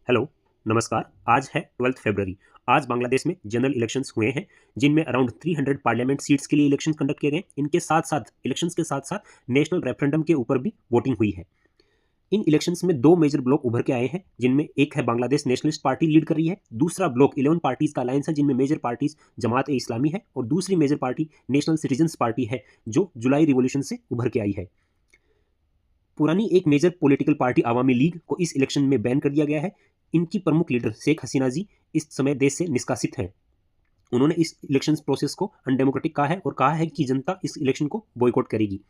Hello, नमस्कार। आज है 12 फरवरी। आज बांग्लादेश में जनरल इलेक्शंस हुए हैं, जिनमें अराउंड 300 पार्लियामेंट सीट्स के लिए इलेक्शन कंडक्ट किए गए। इनके साथ-साथ इलेक्शंस के साथ-साथ नेशनल रेफरेंडम के ऊपर भी वोटिंग हुई है। इन इलेक्शंस में 2 मेजर ब्लॉक उभर के आए हैं, जिनमें एक है बांग्लादेश नेशनलिस्ट पार्टी लीड कर रही है, दूसरा ब्लॉक 11 पार्टीज का अलायंस है, जिनमें मेजर पार्टीज जमात-ए-इस्लामी है और दूसरी major party national citizens party है, जो जुलाई रिवॉल्यूशन से उभर के आई है। पुरानी एक मेजर पॉलिटिकल पार्टी अवामी लीग को इस इलेक्शन में बैन कर दिया गया है। इनकी प्रमुख लीडर शेख हसीना जी इस समय देश से निष्कासित हैं। उन्होंने इस इलेक्शन प्रोसेस को अनडेमोक्रेटिक कहा है और कहा है कि जनता इस इलेक्शन को बॉयकॉट करेगी।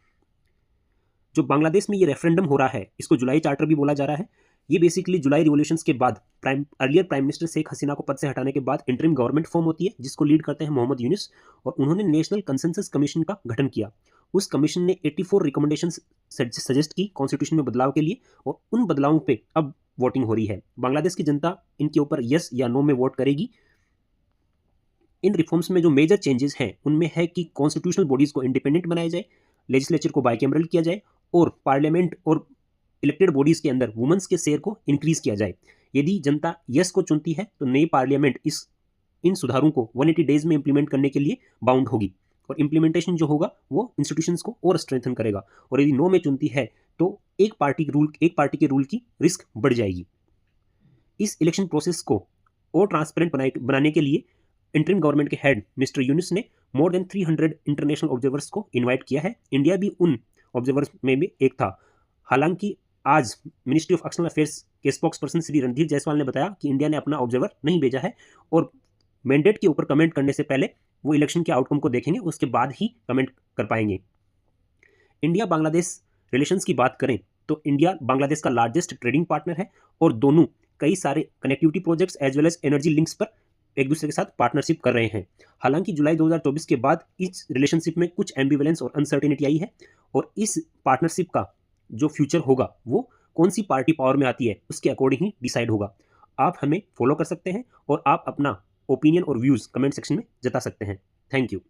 जो बांग्लादेश में ये रेफरेंडम हो रहा है, इसको जुलाई चार्टर भी बोला जा रहा है। ये बेसिकली जुलाई रिवॉल्यूशंस के बाद earlier prime minister Sheikh Hasina को पद से हटाने के बाद इंटरिम गवर्नमेंट फॉर्म होती है, जिसको लीड करते हैं मोहम्मद यूनिस, और उन्होंने नेशनल कंसेंसस कमीशन का गठन किया। उस कमीशन ने 84 रिकमेंडेशंस सजेस्ट की कॉन्स्टिट्यूशन में बदलाव के लिए, और उन बदलावों पे अब वोटिंग हो रही है। बांग्लादेश की जनता इनके ऊपर यस या नो में वोट करेगी। इन रिफॉर्म्स में जो मेजर चेंजेस हैं उनमें है कि कॉन्स्टिट्यूशनल बॉडीज को इंडिपेंडेंट बनाया जाए, लेजिस्लेचर को बाइकैमरल किया जाए और पार्लियामेंट और इलेक्टेड बॉडीज के अंदर वुमेन्स के शेयर को इंक्रीज किया जाए। यदि जनता यस को चुनती है तो नई पार्लियामेंट इन सुधारों को 180 डेज में इंप्लीमेंट करने के लिए बाउंड होगी, और इंप्लीमेंटेशन जो होगा वो इंस्टीट्यूशंस को और स्ट्रेंथन करेगा। और यदि नो में चुनती है तो एक पार्टी के रूल की रिस्क बढ़ जाएगी। इस इलेक्शन प्रोसेस को और ट्रांसपेरेंट बनाने के लिए इंटरिम गवर्नमेंट के हेड मिस्टर यूनिस ने मोर देन 300 इंटरनेशनल ऑब्जर्वर्स को इनवाइट किया है। इंडिया भी उन ऑब्जर्वर्स में भी एक था। हालांकि आज मिनिस्ट्री ऑफ एक्सटर्नल अफेयर्स के स्पोक्स पर्सन श्री रणधीर जायसवाल ने बताया कि इंडिया ने अपना ऑब्जर्वर नहीं भेजा है, और मैंडेट के ऊपर कमेंट करने से पहले वो इलेक्शन के आउटकम को देखेंगे, उसके बाद ही कमेंट कर पाएंगे। इंडिया बांग्लादेश रिलेशंस की बात करें तो इंडिया बांग्लादेश का लार्जेस्ट ट्रेडिंग पार्टनर है, और दोनों कई सारे connectivity projects as well as energy links पर एक दूसरे के साथ पार्टनरशिप कर रहे हैं। हालांकि जुलाई 2024 के बाद इस रिलेशनशिप में कुछ एम्बिवेलेंस और अनसर्टेनिटी आई है, और इस पार्टनरशिप का जो फ्यूचर होगा वो कौन सी पार्टी पावर में आती है उसके अकॉर्डिंग ही डिसाइड होगा। आप हमें फॉलो कर सकते हैं और आप अपना ओपिनियन और व्यूज़ कमेंट सेक्शन में जता सकते हैं। Thank you.